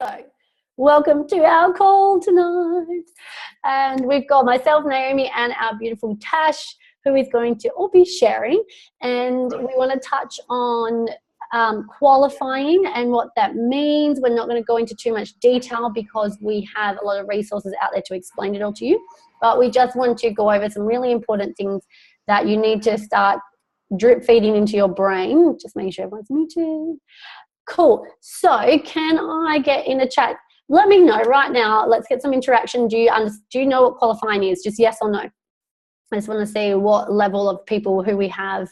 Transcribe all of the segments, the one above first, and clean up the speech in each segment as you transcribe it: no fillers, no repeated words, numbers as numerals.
So, welcome to our call tonight. And we've got myself, Naomi, and our beautiful Tash, who is going to all be sharing. And we want to touch on qualifying and what that means. We're not going to go into too much detail because we have a lot of resources out there to explain it all to you. But we just want to go over some really important things that you need to start drip feeding into your brain. Just making sure everyone's muted. Cool. So can I get in the chat? Let me know right now. Let's get some interaction. Do you know what qualifying is? Just yes or no. I just want to see what level of people who we have.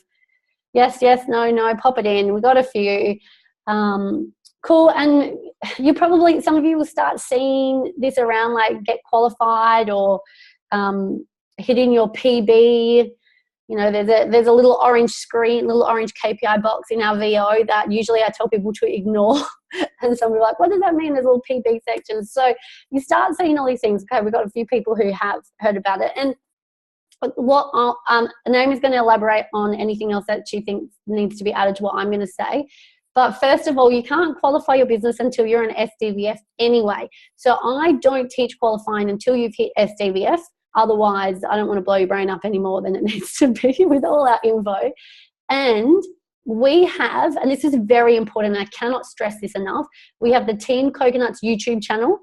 Yes, yes, no, no. Pop it in. We got a few. Cool. And you probably, some of you will start seeing this around like get qualified or hitting your PB. You know, there's a little orange screen, little orange KPI box in our VO that usually I tell people to ignore. And some are like, what does that mean? There's little PB sections. So you start seeing all these things. Okay, we've got a few people who have heard about it. And what Naomi's going to elaborate on anything else that she thinks needs to be added to what I'm going to say. But first of all, you can't qualify your business until you're an SDVF anyway. So I don't teach qualifying until you've hit SDVF. Otherwise, I don't want to blow your brain up any more than it needs to be with all our info. And we have, and this is very important, I cannot stress this enough, we have the Team Coconuts YouTube channel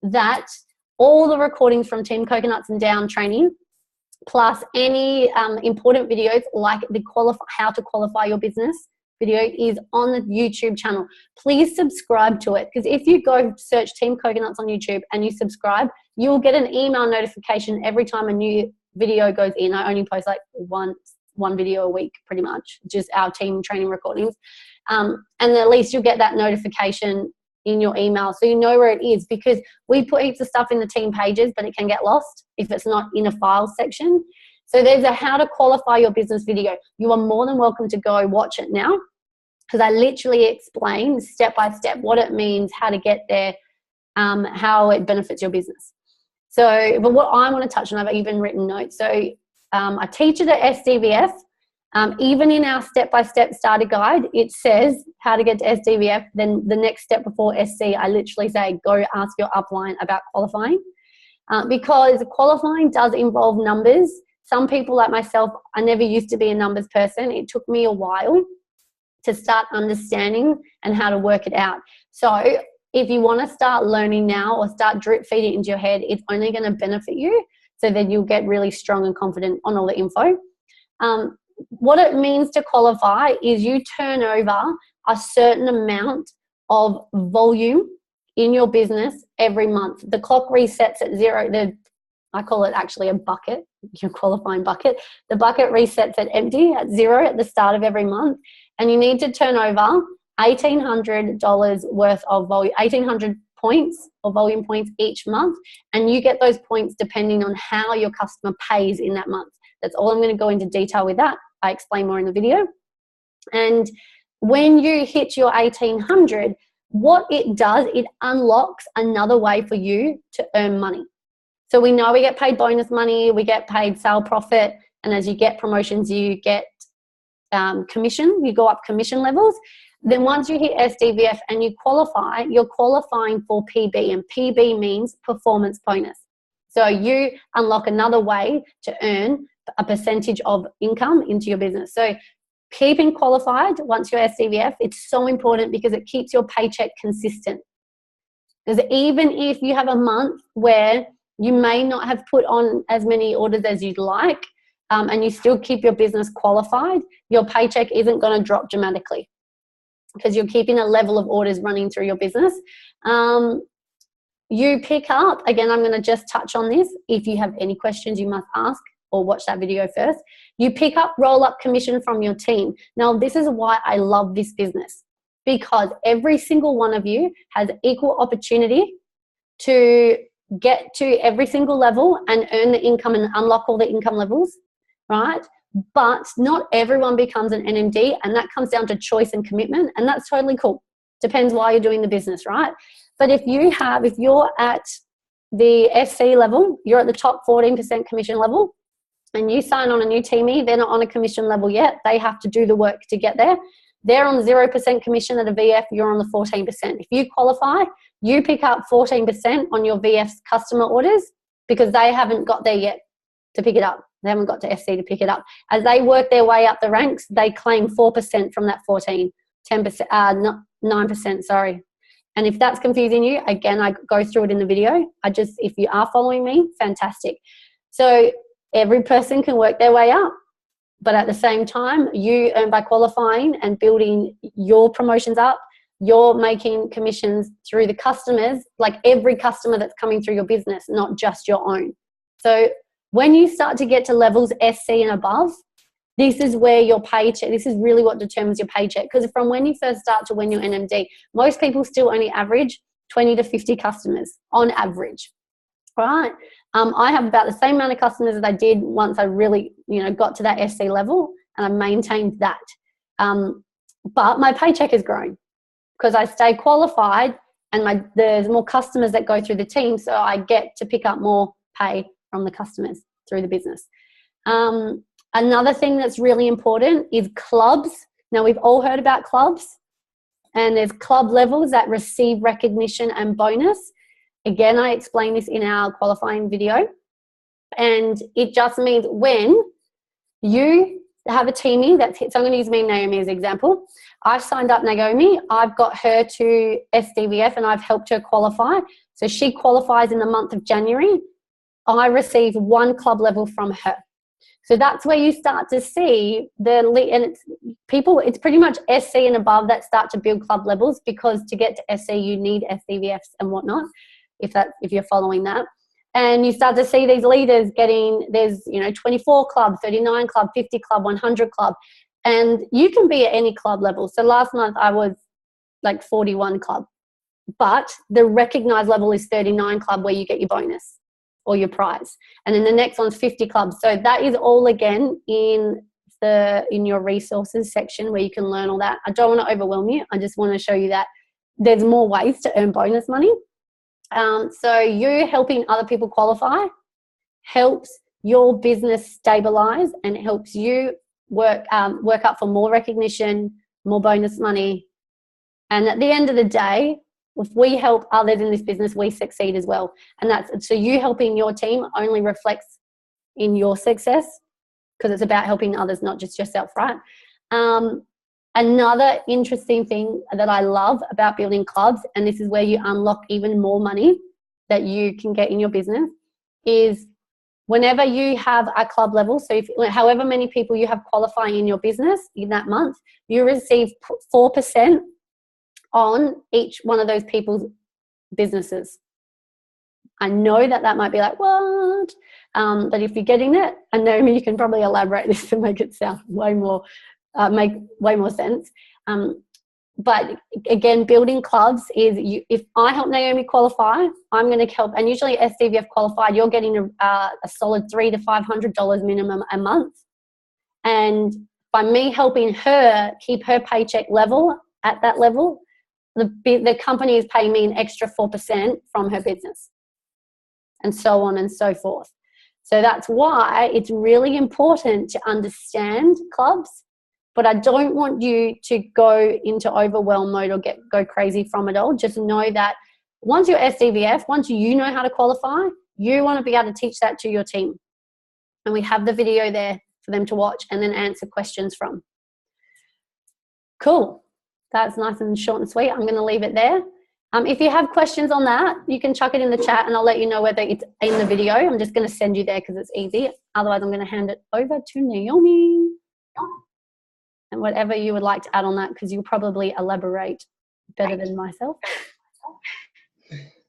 that all the recordings from Team Coconuts and Down training, plus any important videos like the how to qualify your business video is on the YouTube channel. Please subscribe to it, because if you go search Team Coconuts on YouTube and you subscribe, you'll get an email notification every time a new video goes in. I only post like one video a week pretty much, just our team training recordings. And at least you'll get that notification in your email so you know where it is, because we put heaps of stuff in the team pages, but it can get lost if it's not in a file section. So there's a how to qualify your business video. You are more than welcome to go watch it now, because I literally explain step by step what it means, how to get there, how it benefits your business. So, but what I want to touch on, I've even written notes. So I teach it at SDVF. Even in our step-by-step starter guide, it says how to get to SDVF. Then the next step before SC, I literally say, go ask your upline about qualifying. Because qualifying does involve numbers. Some people like myself, I never used to be a numbers person. It took me a while to start understanding and how to work it out. So if you want to start learning now or start drip feeding into your head, it's only going to benefit you, so then you'll get really strong and confident on all the info. What it means to qualify is you turn over a certain amount of volume in your business every month. The clock resets at zero. I call it actually a bucket, your qualifying bucket. The bucket resets at empty, at zero at the start of every month. And you need to turn over $1,800 worth of volume, 1,800 points or volume points each month. And you get those points depending on how your customer pays in that month. That's all I'm going to go into detail with that. I explain more in the video. And when you hit your 1,800, what it does, it unlocks another way for you to earn money. So we know we get paid bonus money, we get paid sale profit, and as you get promotions, you get commission, you go up commission levels. Then once you hit SDVF and you qualify, you're qualifying for PB, and PB means performance bonus. So you unlock another way to earn a percentage of income into your business. So keeping qualified once you're SDVF, it's so important because it keeps your paycheck consistent. Because even if you have a month where you may not have put on as many orders as you'd like, and you still keep your business qualified, your paycheck isn't going to drop dramatically because you're keeping a level of orders running through your business. You pick up, again, I'm going to just touch on this. If you have any questions, you must ask or watch that video first. You pick up roll-up commission from your team. Now, this is why I love this business, because every single one of you has equal opportunity to get to every single level and earn the income and unlock all the income levels, right? But not everyone becomes an NMD, and that comes down to choice and commitment, and that's totally cool. Depends why you're doing the business, right? But if you're at the SC level, you're at the top 14% commission level, and you sign on a new teamie, they're not on a commission level yet. They have to do the work to get there. They're on 0% commission at a VF, you're on the 14%. If you qualify, you pick up 14% on your VF's customer orders because they haven't got there yet to pick it up. They haven't got to SC to pick it up. As they work their way up the ranks, they claim 4% from that 14, 10%, 9%, sorry. And if that's confusing you, again, I go through it in the video. If you are following me, fantastic. So every person can work their way up, but at the same time, you earn by qualifying and building your promotions up. You're making commissions through the customers, like every customer that's coming through your business, not just your own. So when you start to get to levels SC and above, this is where your paycheck, this is really what determines your paycheck. Because from when you first start to when you're NMD, most people still only average 20 to 50 customers on average, right? I have about the same amount of customers as I did once I really, got to that SC level, and I maintained that. But my paycheck has grown because I stay qualified, and there's more customers that go through the team, so I get to pick up more pay from the customers through the business. Another thing that's really important is clubs. Now, we've all heard about clubs, and there's club levels that receive recognition and bonus. Again, I explained this in our qualifying video, and it just means when you have a teamie that's hit, so I'm going to use me and Naomi as an example. I've signed up Naomi. I've got her to SDVF and I've helped her qualify. So she qualifies in the month of January. I receive 1 club level from her. So that's where you start to see and it's pretty much SC and above that start to build club levels, because to get to SC you need SDVFs and whatnot, if you're following that. And you start to see these leaders there's 24 club, 39 club, 50 club, 100 club, and you can be at any club level. So last month I was like 41 club, but the recognized level is 39 club, where you get your bonus or your prize, and then the next one's 50 clubs. So that is all again in your resources section, where you can learn all that. I don't want to overwhelm you. I just want to show you that there's more ways to earn bonus money. So you helping other people qualify helps your business stabilize, and it helps you work up for more recognition, more bonus money. And at the end of the day, if we help others in this business, we succeed as well. And so you helping your team only reflects in your success, because it's about helping others, not just yourself, right? Another interesting thing that I love about building clubs, and this is where you unlock even more money that you can get in your business, is whenever you have a club level, so however many people you have qualifying in your business in that month, you receive 4% on each one of those people's businesses. I know that might be like, what? But if you're getting it, and Naomi, you can probably elaborate this to make it sound make way more sense. But again, building clubs is, if I help Naomi qualify, I'm going to help, and usually SDVF qualified, you're getting a solid $300 to $500 minimum a month. And by me helping her keep her paycheck level at that level, the company is paying me an extra 4% from her business, and so on and so forth. So that's why it's really important to understand clubs, but I don't want you to go into overwhelm mode or go crazy from it all. Just know that once you're SDVF, once you know how to qualify, you want to be able to teach that to your team. And we have the video there for them to watch and then answer questions from. Cool. That's nice and short and sweet. I'm going to leave it there. If you have questions on that, you can chuck it in the chat and I'll let you know whether it's in the video. I'm just going to send you there because it's easy. Otherwise, I'm going to hand it over to Naomi. And whatever you would like to add on that, because you'll probably elaborate better than myself.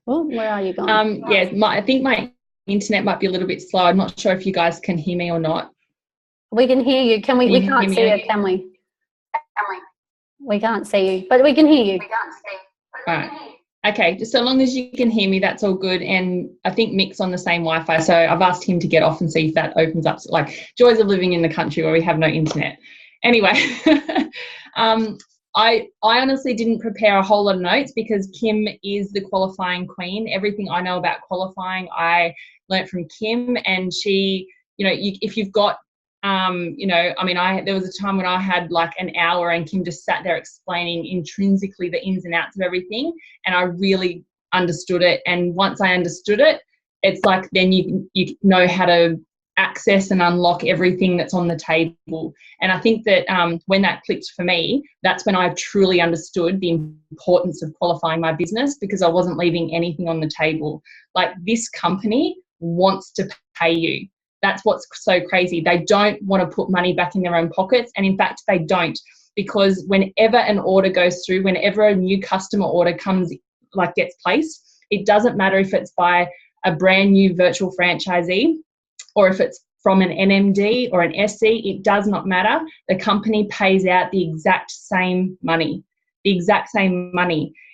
Oh, where are you going? Yeah, I think my internet might be a little bit slow. I'm not sure if you guys can hear me or not. We can hear you. Can we? We can't see you, can we? We can't see you, but we can hear you. All right. Okay, just so long as you can hear me, that's all good. And I think Mick's on the same Wi-Fi, so I've asked him to get off and see if that opens up. Like, joys of living in the country where we have no internet. Anyway, I honestly didn't prepare a whole lot of notes because Kim is the qualifying queen. Everything I know about qualifying, I learnt from Kim, and she, if you've got, there was a time when I had like an hour and Kim just sat there explaining intrinsically the ins and outs of everything, and I really understood it. And once I understood it, it's like then you know how to access and unlock everything that's on the table. And I think that when that clicked for me, that's when I truly understood the importance of qualifying my business, because I wasn't leaving anything on the table. Like, this company wants to pay you. That's what's so crazy. They don't want to put money back in their own pockets. And in fact, they don't, because whenever an order goes through, whenever a new customer order gets placed, it doesn't matter if it's by a brand new virtual franchisee or if it's from an NMD or an SC, it does not matter. The company pays out the exact same money,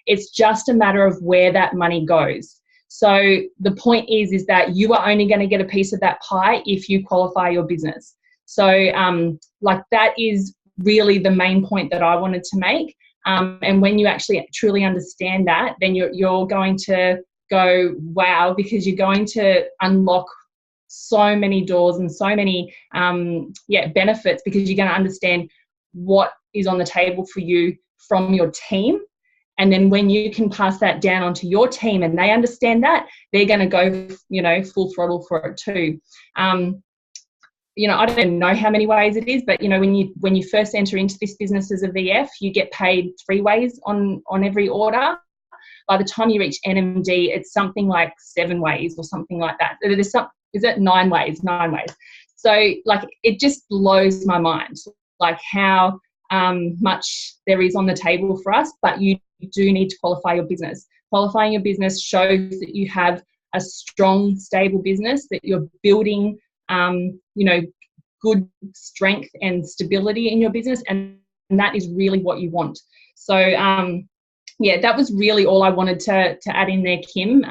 It's just a matter of where that money goes. So the point is that you are only going to get a piece of that pie if you qualify your business. So that is really the main point that I wanted to make. And when you actually truly understand that, then you're going to go, wow, because you're going to unlock so many doors and so many benefits, because you're going to understand what is on the table for you from your team. And then when you can pass that down onto your team and they understand that, they're going to go, full throttle for it too. I don't even know how many ways it is, but when you first enter into this business as a VF, you get paid 3 ways on every order. By the time you reach NMD, it's something like 7 ways or something like that. Is it 9 ways? 9 ways. So it just blows my mind, how much there is on the table for us, but you do need to qualify your business. Qualifying your business shows that you have a strong, stable business, that you're building, good strength and stability in your business, and that is really what you want. So, that was really all I wanted to add in there, Kim.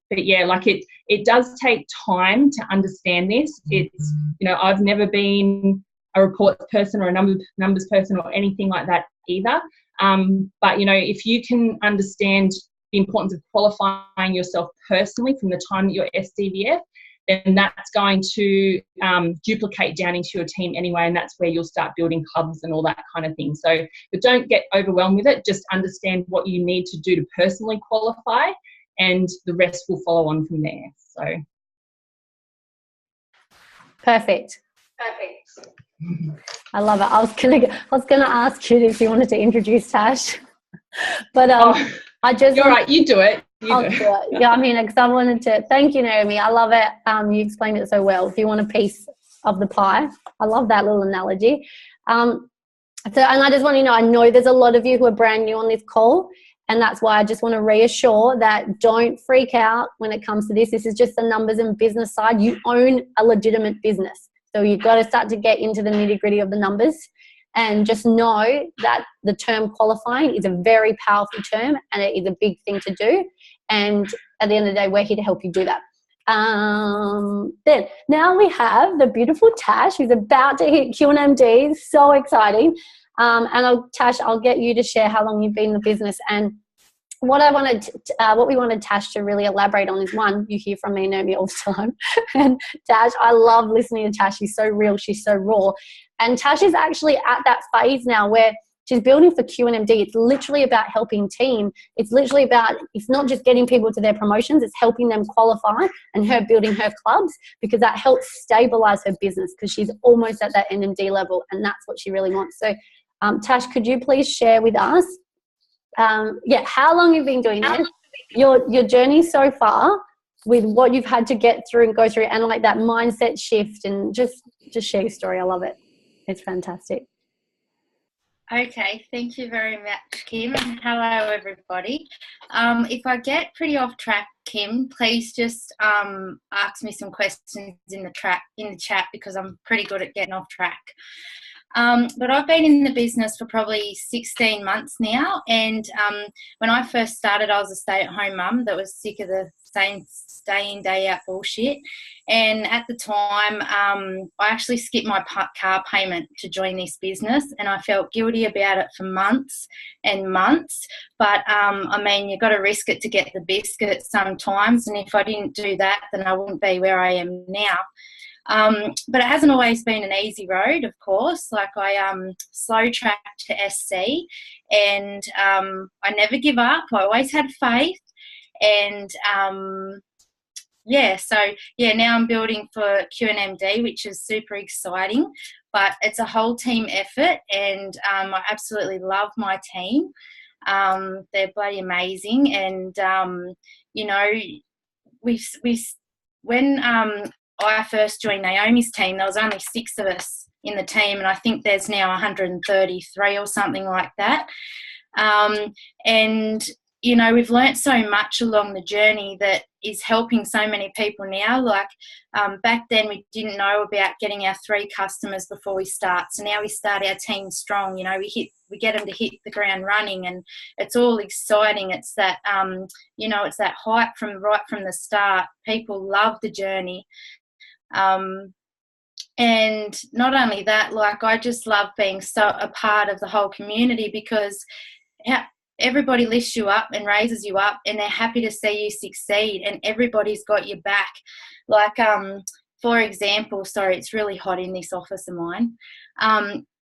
But it does take time to understand this. It's, I've never been a reports person or a numbers person or anything like that either. But, if you can understand the importance of qualifying yourself personally from the time that you're SDVF, then that's going to duplicate down into your team anyway, and that's where you'll start building hubs and all that kind of thing. So, but don't get overwhelmed with it. Just understand what you need to do to personally qualify, and the rest will follow on from there. So, perfect. I love it. I was gonna ask you if you wanted to introduce Tash, but you're right. You do it. I'll do it. Yeah, because I wanted to thank you, Naomi. I love it. You explained it so well. If you want a piece of the pie, I love that little analogy. And I just want I know there's a lot of you who are brand new on this call, and that's why I just want to reassure that don't freak out when it comes to this. This is just the numbers and business side. You own a legitimate business, so you've got to start to get into the nitty-gritty of the numbers. And just know that the term qualifying is a very powerful term, and it is a big thing to do. And at the end of the day, we're here to help you do that. Then now we have the beautiful Tash, who's about to hit QNMD. So exciting. Tash, I'll get you to share how long you've been in the business. And what we wanted Tash to really elaborate on is, one, you hear from me and Naomi all the time. And Tash, I love listening to Tash. She's so real. She's so raw. And Tash is actually at that phase now where she's building for QNMD. It's literally about helping team. It's literally about, it's not just getting people to their promotions, it's helping them qualify and her building her clubs, because that helps stabilize her business, because she's almost at that NMD level, and that's what she really wants. So, Tash, could you please share with us, how long you've been doing this, your journey so far, with what you've had to get through and go through, and that mindset shift, and just share your story. I love it. It's fantastic. Okay, thank you very much, Kim. Hello, everybody. If I get pretty off track, Kim, please just ask me some questions in the chat, because I'm pretty good at getting off track. But I've been in the business for probably 16 months now, and when I first started, I was a stay-at-home mum that was sick of the same day-in, day-out bullshit, and at the time I actually skipped my car payment to join this business, and I felt guilty about it for months and months, but you've got to risk it to get the biscuit sometimes, and if I didn't do that, then I wouldn't be where I am now. But it hasn't always been an easy road, of course. I slow tracked to SC, and I never give up. I always had faith, And now I'm building for NMD, which is super exciting, but it's a whole team effort, and I absolutely love my team. They're bloody amazing, and when I first joined Naomi's team, there was only 6 of us in the team, and I think there's now 133 or something like that. And we've learnt so much along the journey that is helping so many people now. Like back then we didn't know about getting our 3 customers before we start. So now we start our team strong. We get them to hit the ground running, and it's all exciting. It's that, it's that hype right from the start. People love the journey. And not only that, like I just love being a part of the whole community, because everybody lifts you up and raises you up, and they're happy to see you succeed, and everybody's got your back. Like, for example, sorry, it's really hot in this office of mine.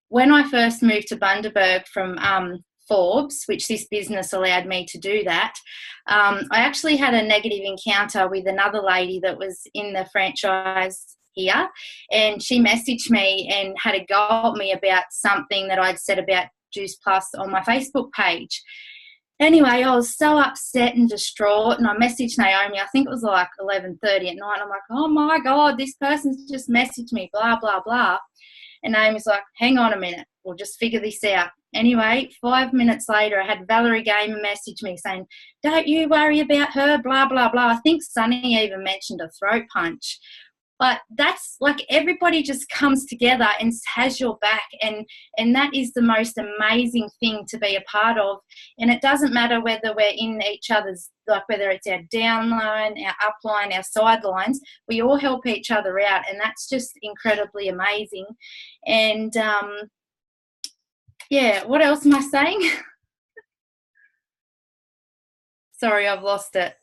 When I first moved to Bundaberg from Forbes, which this business allowed me to do that, I actually had a negative encounter with another lady that was in the franchise here, and she messaged me and had a go at me about something that I'd said about Juice Plus on my Facebook page. Anyway, I was so upset and distraught, and I messaged Naomi. I think it was like 11:30 at night. I'm like, oh my God, this person's just messaged me, blah, blah, blah. And Naomi's like, hang on a minute, we'll just figure this out. Anyway, 5 minutes later, I had Valerie Gamer message me saying, don't you worry about her, blah, blah, blah. I think Sunny even mentioned a throat punch. But that's like, everybody just comes together and has your back, and that is the most amazing thing to be a part of. And it doesn't matter whether we're in each other's, like whether it's our downline, our upline, our sidelines, we all help each other out, and that's just incredibly amazing. And what else am I saying? Sorry, I've lost it.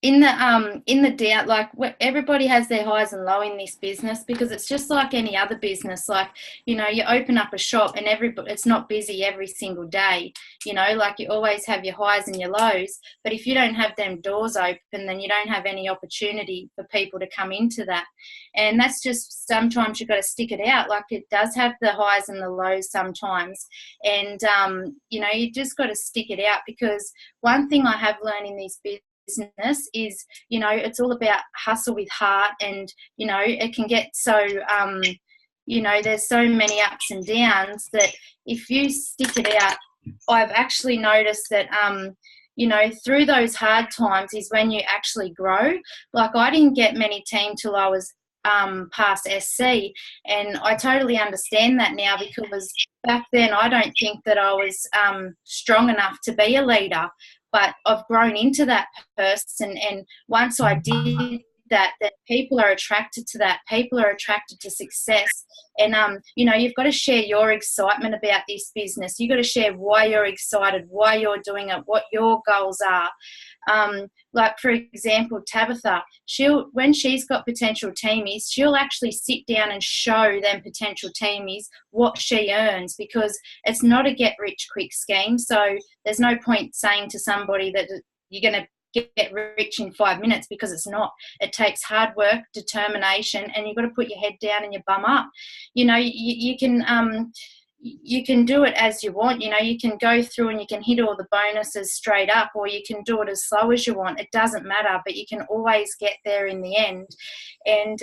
In the down, like everybody has their highs and lows in this business, because it's just like any other business. Like, you open up a shop and it's not busy every single day, like you always have your highs and your lows. But if you don't have them doors open, then you don't have any opportunity for people to come into that. And that's just, sometimes you've got to stick it out. Like, it does have the highs and the lows sometimes. And, you just got to stick it out, because one thing I have learned in this business is, it's all about hustle with heart, and it can get so there's so many ups and downs that if you stick it out, I've actually noticed that through those hard times is when you actually grow. Like, I didn't get many team till I was past SC, and I totally understand that now, because back then I don't think that I was strong enough to be a leader. But I've grown into that person, and once I did that people are attracted to that. People are attracted to success. And, you've got to share your excitement about this business. You've got to share why you're excited, why you're doing it, what your goals are. Like, for example, Tabitha, when she's got potential teamies, she'll actually sit down and show them potential teamies what she earns, because it's not a get-rich-quick scheme. So there's no point saying to somebody that you're going to get rich in 5 minutes, because it's not. It takes hard work, determination, and you've got to put your head down and your bum up. You can do it as you want. You can go through and you can hit all the bonuses straight up, or you can do it as slow as you want. It doesn't matter, but you can always get there in the end. And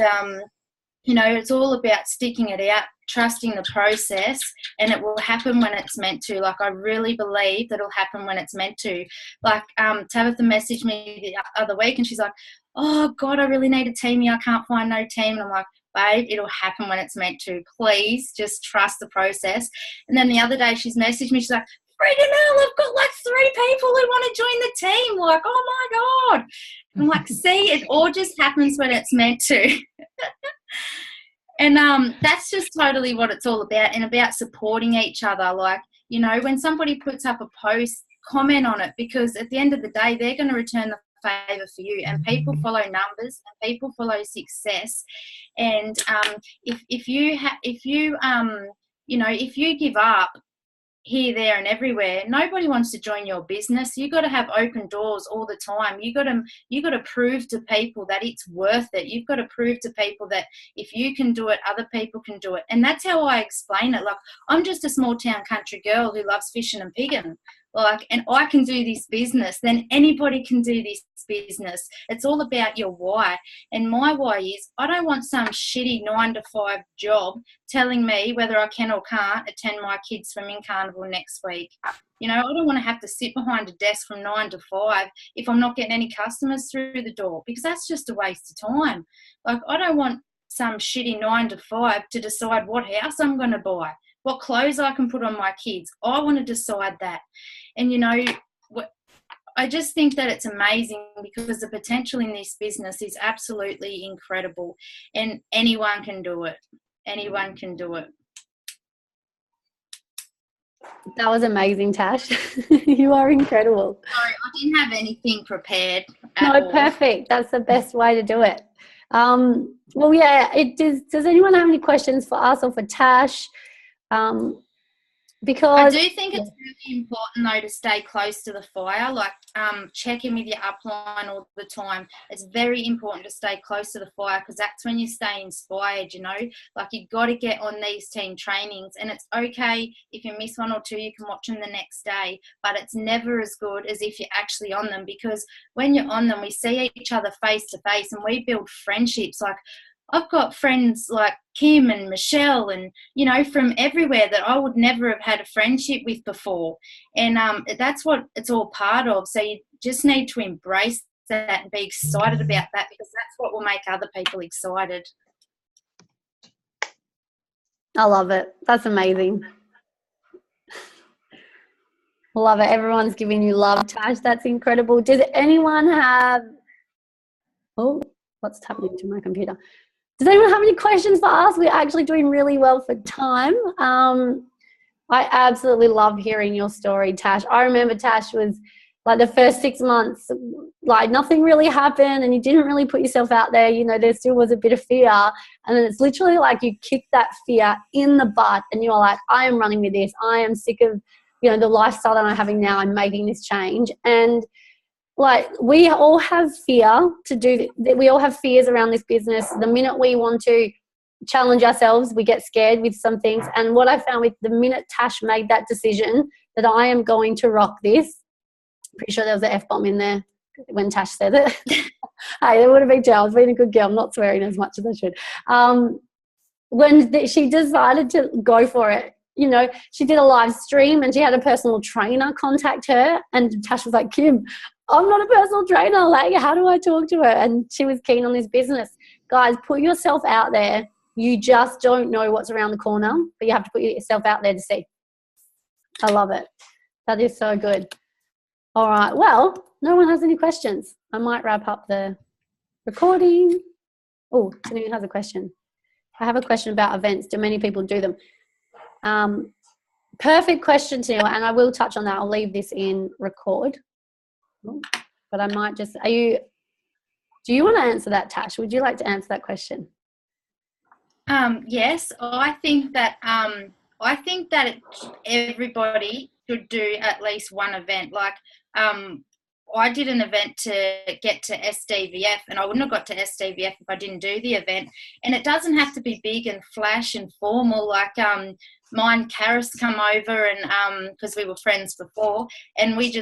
it's all about sticking it out, trusting the process, and it will happen when it's meant to. Like, I really believe that it'll happen when it's meant to. Like, Tabitha messaged me the other week, and she's like, oh God, I really need a teamie. I can't find no team. And I'm like, babe, it'll happen when it's meant to. Please just trust the process. And then the other day she's messaged me, she's like, freaking hell, I've got like 3 people who want to join the team. Like, oh my God. I'm like, see, it all just happens when it's meant to. And that's just totally what it's all about, and about supporting each other. Like, when somebody puts up a post, comment on it, because at the end of the day, they're going to return the favour for you. And people follow numbers, and people follow success. And if you give up, here, there, and everywhere. Nobody wants to join your business. You got to have open doors all the time. You got to prove to people that it's worth it. You've got to prove to people that if you can do it, other people can do it. And that's how I explain it. Like, I'm just a small town country girl who loves fishing and pigging. Like, and I can do this business, then anybody can do this business. It's all about your why. And my why is, I don't want some shitty 9-to-5 job telling me whether I can or can't attend my kids' swimming carnival next week. You know, I don't want to have to sit behind a desk from 9 to 5 if I'm not getting any customers through the door, because that's just a waste of time. Like, I don't want some shitty 9 to 5 to decide what house I'm going to buy, what clothes I can put on my kids. I want to decide that. And, you know, I just think that it's amazing, because the potential in this business is absolutely incredible, and anyone can do it. Anyone can do it. That was amazing, Tash. You are incredible. Sorry, I didn't have anything prepared No, at all. perfect. That's the best way to do it. Well, yeah, does anyone have any questions for us or for Tash? Because I do think it's really important, though, to stay close to the fire. Like, check in with your upline all the time. It's very important to stay close to the fire, because that's when you stay inspired, you know. Like, you've got to get on these team trainings, and it's okay if you miss one or two, you can watch them the next day, but it's never as good as if you're actually on them, because when you're on them, we see each other face to face and we build friendships. Like, I've got friends like Kim and Michelle and, you know, from everywhere that I would never have had a friendship with before. And that's what it's all part of. So you just need to embrace that and be excited about that, because that's what will make other people excited. I love it. That's amazing. Love it. Everyone's giving you love, Tash. That's incredible. Does anyone have... Oh, what's happening to my computer? Does anyone have any questions for us? We're actually doing really well for time. I absolutely love hearing your story, Tash. I remember, Tash, was like the first 6 months, like nothing really happened and you didn't really put yourself out there. You know, there still was a bit of fear. And then it's literally like you kicked that fear in the butt and you're like, I am running with this. I am sick of, you know, the lifestyle that I'm having now. I'm making this change. And like, we all have fear to do that. We all have fears around this business. The minute we want to challenge ourselves, we get scared with some things. And what I found with the minute Tash made that decision that I am going to rock this, pretty sure there was an F-bomb in there when Tash said it. Hey, it would have been jail. I was being a good girl. I'm not swearing as much as I should. When she decided to go for it, you know, she did a live stream and she had a personal trainer contact her, and Tash was like, Kim, I'm not a personal trainer. Like, how do I talk to her? And she was keen on this business. Guys, put yourself out there. You just don't know what's around the corner, but you have to put yourself out there to see. I love it. That is so good. All right. Well, no one has any questions. I might wrap up the recording. Oh, Tanu has a question. I have a question about events. Do many people do them? Perfect question, Tanu, and I will touch on that. I'll leave this in record. But I might just, do you want to answer that, Tash? Would you like to answer that question? Yes, I think that everybody should do at least one event. Like, I did an event to get to SDVF, and I wouldn't have got to SDVF if I didn't do the event. And it doesn't have to be big and flash and formal. Like, mine, Karis, come over, and because we were friends before, and we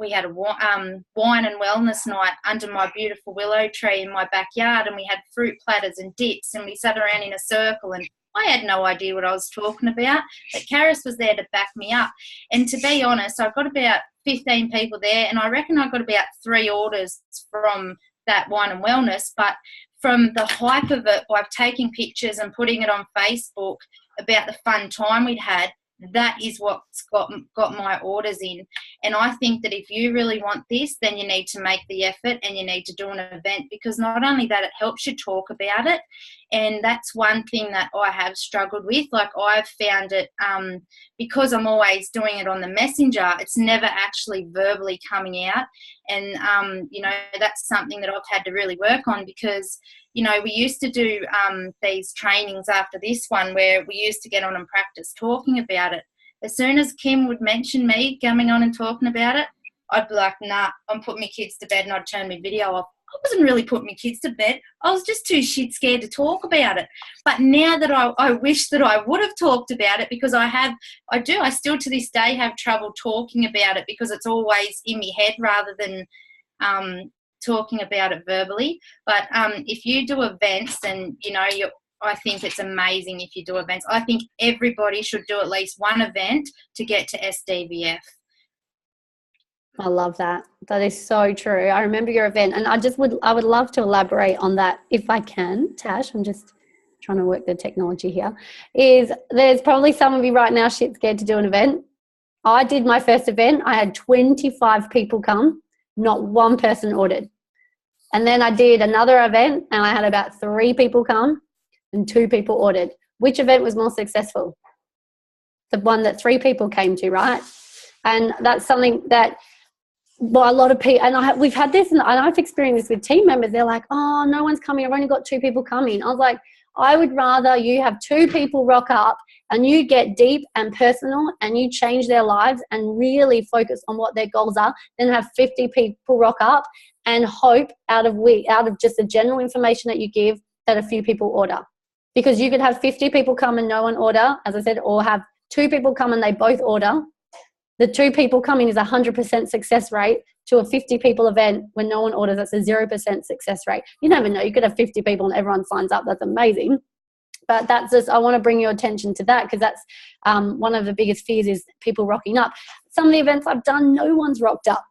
had a wine and wellness night under my beautiful willow tree in my backyard, and we had fruit platters and dips, and we sat around in a circle, and I had no idea what I was talking about, but Karis was there to back me up. And to be honest, I got about 15 people there, and I reckon I got about 3 orders from that wine and wellness. But from the hype of it, by taking pictures and putting it on Facebook about the fun time we'd had, that is what's got my orders in. And I think that if you really want this, then you need to make the effort and you need to do an event, because not only that, it helps you talk about it. And that's one thing that I have struggled with. Like, I've found it, because I'm always doing it on the messenger, it's never actually verbally coming out. And, you know, that's something that I've had to really work on, because, you know, we used to do these trainings after this one where we used to get on and practice talking about it. As soon as Kim would mention me coming on and talking about it, I'd be like, nah, I'm putting my kids to bed, and I'd turn my video off. I wasn't really putting my kids to bed. I was just too shit scared to talk about it. But now that I wish that I would have talked about it, because I still to this day have trouble talking about it because it's always in my head rather than talking about it verbally. But if you do events, then, you know, I think it's amazing if you do events. I think everybody should do at least one event to get to SDVF. I love that. That is so true. I remember your event, and I would love to elaborate on that if I can, Tash. I'm just trying to work the technology here. There's probably some of you right now shit scared to do an event. I did my first event. I had 25 people come. Not one person ordered. And then I did another event, and I had about 3 people come and 2 people ordered. Which event was more successful? The one that 3 people came to, right? And that's something that, well, a lot of people, and we've had this, and I've experienced this with team members. They're like, oh, no one's coming. I've only got 2 people coming. I was like, I would rather you have 2 people rock up and you get deep and personal and you change their lives and really focus on what their goals are than have 50 people rock up and hope out of just the general information that you give that a few people order. Because you could have 50 people come and no one order, as I said, or have 2 people come and they both order. The 2 people coming is 100% success rate to a 50 people event when no one orders. That's a 0% success rate. You never know. You could have 50 people and everyone signs up. That's amazing. But that's just, I want to bring your attention to that, because that's one of the biggest fears is people rocking up. Some of the events I've done, no one's rocked up.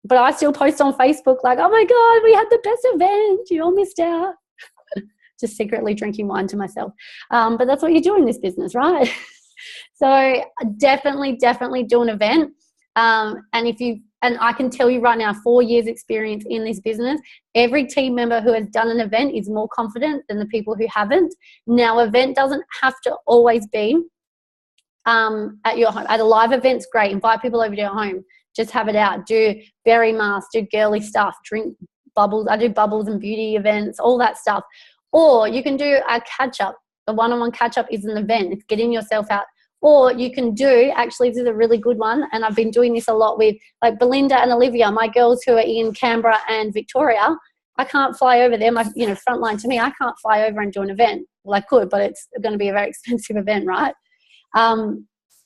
But I still post on Facebook like, oh my God, we had the best event. You all missed out. Just secretly drinking wine to myself. But that's what you do in this business, right? So definitely do an event. And I can tell you right now, 4 years experience in this business, every team member who has done an event is more confident than the people who haven't. Now, event doesn't have to always be at your home. At a live event's great. Invite people over to your home. Just have it out. Do berry masks, do girly stuff, drink bubbles. I do bubbles and beauty events, all that stuff. Or you can do a catch-up. A one-on-one catch-up is an event. It's getting yourself out. Or you can do, actually, this is a really good one, and I've been doing this a lot with, like, Belinda and Olivia, my girls who are in Canberra and Victoria. I can't fly over there. Frontline to me, I can't fly over and do an event. Well, I could, but it's going to be a very expensive event, right?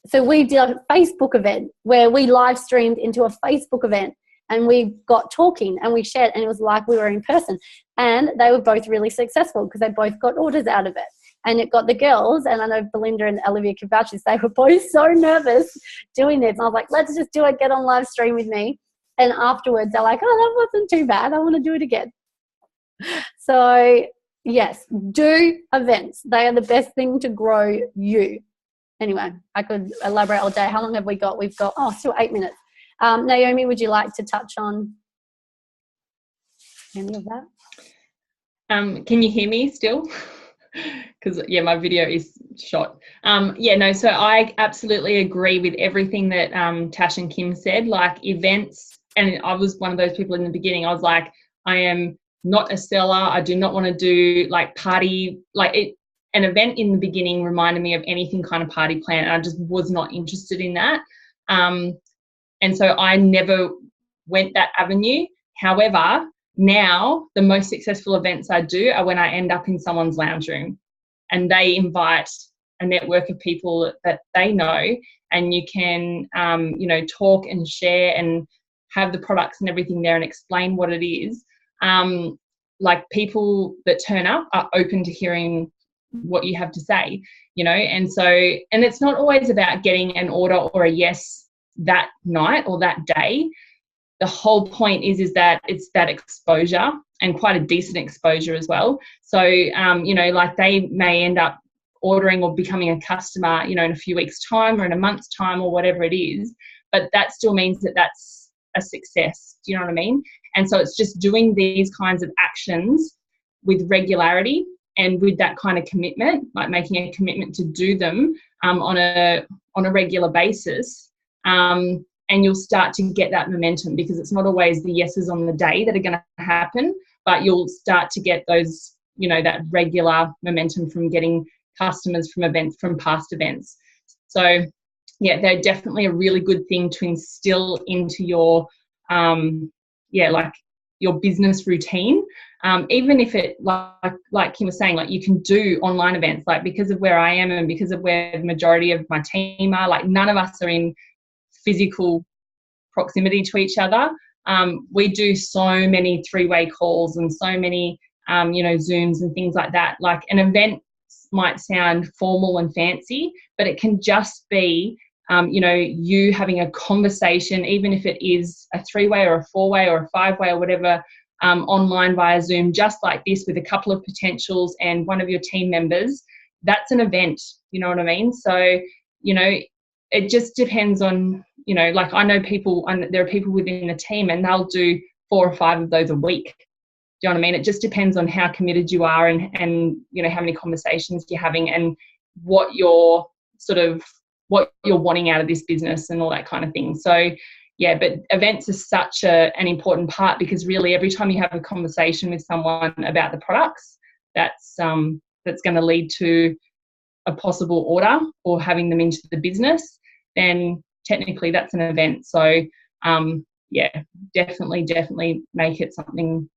So we did a Facebook event where we live streamed into a Facebook event, and we got talking and we shared, and it was like we were in person. And they were both really successful because they both got orders out of it. And it got the girls, and I know Belinda and Olivia can vouch this, they were both so nervous doing this. And I was like, let's just do it, get on live stream with me. And afterwards, they're like, oh, that wasn't too bad. I want to do it again. So, yes, do events. They are the best thing to grow you. Anyway, I could elaborate all day. How long have we got? We've got, still 8 minutes. Naomi, would you like to touch on any of that? Can you hear me still? Because, my video is shot. So I absolutely agree with everything that Tash and Kim said. Like, events, and I was one of those people in the beginning. I was like, I am not a seller. I do not want to do, like, party. An event in the beginning reminded me of anything kind of party plan, and I just was not interested in that. And so I never went that avenue. However, now the most successful events I do are when I end up in someone's lounge room and they invite a network of people that they know, and you can, talk and share and have the products and everything there and explain what it is. Like, people that turn up are open to hearing what you have to say, and it's not always about getting an order or a yes that night or that day. The whole point is that it's that exposure, and quite a decent exposure as well. So, they may end up ordering or becoming a customer, in a few weeks' time or in a month's time or whatever it is, but that still means that that's a success. Do you know what I mean? And so it's just doing these kinds of actions with regularity and with that kind of commitment, like making a commitment to do them on a regular basis. And you'll start to get that momentum, because it's not always the yeses on the day that are going to happen, but you'll start to get those, that regular momentum from getting customers from past events. So yeah, they're definitely a really good thing to instill into your, like your business routine. Even if it, like Kim was saying, like you can do online events, like because of where I am and because of where the majority of my team are, like none of us are in physical proximity to each other. We do so many three-way calls and so many, Zooms and things like that. Like an event might sound formal and fancy, but it can just be, you having a conversation, even if it is a three-way or a four-way or a five-way or whatever, online via Zoom, just like this with a couple of potentials and one of your team members. That's an event, you know what I mean? So, it just depends on, like I know people, and there are people within the team and they'll do 4 or 5 of those a week. Do you know what I mean? It just depends on how committed you are and how many conversations you're having and what you're wanting out of this business and all that kind of thing. So yeah, but events are such an important part, because really every time you have a conversation with someone about the products, that's going to lead to a possible order or having them into the business, then technically that's an event. So definitely make it something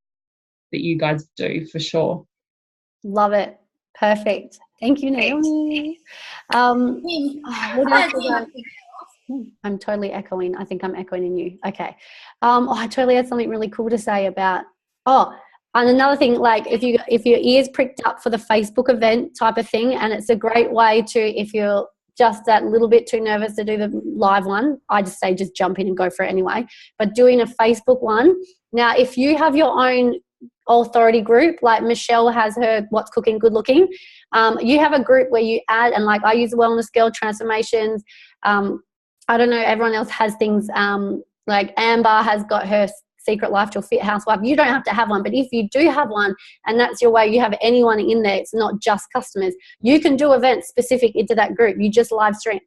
that you guys do for sure. Love it. Perfect. Thank you, Naomi. What else was I'm totally echoing. I think I'm echoing in you. Okay. I totally had something really cool to say about, and another thing, like if your ears pricked up for the Facebook event type of thing, and it's a great way to, if you're just that little bit too nervous to do the live one, I just say just jump in and go for it anyway. But doing a Facebook one, now if you have your own authority group, like Michelle has her What's Cooking Good Looking, you have a group where you add, and like I use Wellness Girl Transformations. I don't know, everyone else has things, like Amber has got her Secret Life to a Fit Housewife. You don't have to have one, but if you do have one and that's your way, you have anyone in there, it's not just customers, you can do events specific into that group. You just live stream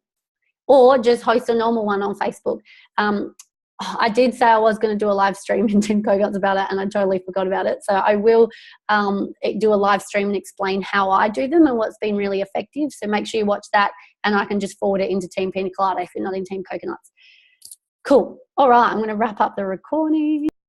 or just host a normal one on Facebook. I did say I was going to do a live stream and Tim Kogots about it, and I totally forgot about it. So I will do a live stream and explain how I do them and what's been really effective. So make sure you watch that, and I can just forward it into Team Pina Colada if you're not in Team Coconuts. Cool. All right, I'm going to wrap up the recording.